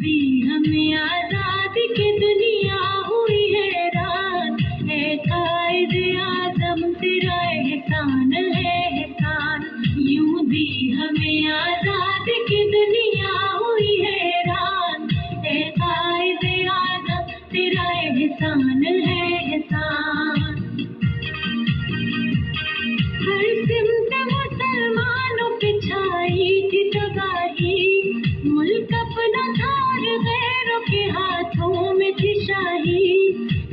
दी हमें आजादी की दुनिया हुई हैरान। है कायद आजम तेरा एहसान है एहसान। यूं दी हमें आजादी की दुनिया हुई हैरान। है कायद आजम तेरा एहसान है एहसान। हर सिमत मुसलमानों पे छाई थी तबाही। मुल्क अपना था और गैरों के हाथों में थी शाही।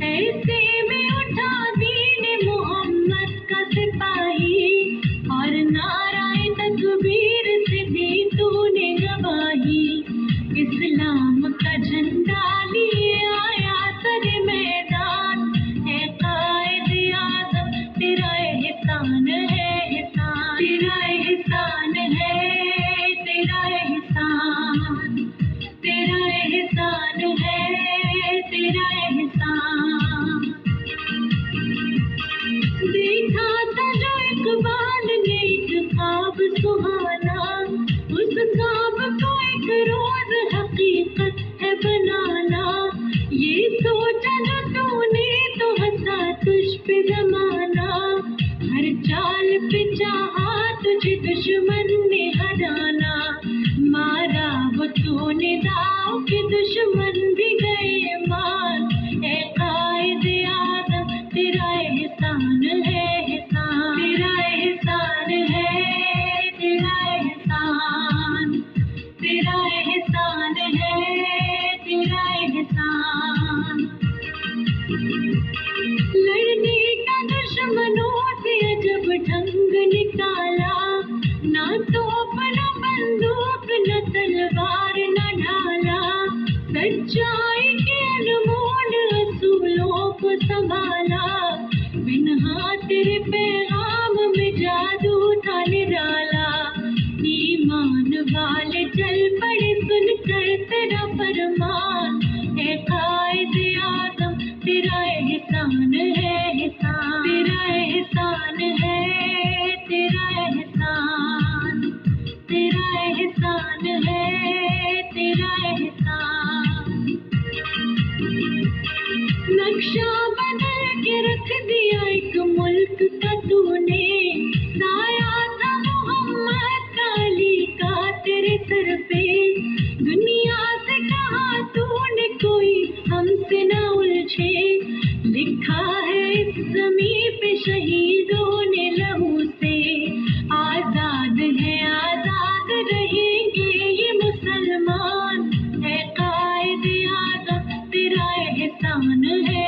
ऐसे में उठा दीन मोहम्मद का सिपाही और नाराए तकबीर से दी तूने गवाही। इस्लाम का झंडा लिए आया सरे मैदान। है कायद आज़म तेरा एहसान है एहसान। तेरा एहसान है तेरा एहसान। तेरा एहसान है तेरा एहसान। देखा था जो इकबाल ने एक ख्वाब सुहाना। उस ख्वाब को एक रोज हकीकत है बनाना। ये सोचा जो तूने तो हंसा तुझ पे जमाना। हर चाल पे चाहा तुझे दुश्मन ने हराना। मारा वो तूने दाव के दुश्मन भी गए मान। है कायद आज़म तेरा एहसान है एहसान। तेरा एहसान है तेरा एहसान। तेरा एहसान है तेरा एहसान। लड़ने का दुश्मनों से अजब ढंग निकाला। ना तोप न बंदूक न तलवार न ढाला। सच्चाई के अनमोल असूलों को संभाला। बिन हाथ तेरे पैगाम में जादू था निराला। ईमान वाले चल पड़े सुनकर तेरा फरमान। है कायद आज़म तेरा एहसान है एहसान। तेरा एहसान है तेरा एहसान। तेरा एहसान है तेरा एहसान। नक्शा बदल के रख दिया एक मुल्क का तूने। साया था मोहम्मद का अली का तेरे सर पे। दुनिया से कहा तूने कोई हमसे न उलझे। लिखा है इस ज़मीं पे शहीदों ने लहू से। आजाद है आजाद रहेंगे ये मुसलमान। है कायद आज़म तेरा एहसान है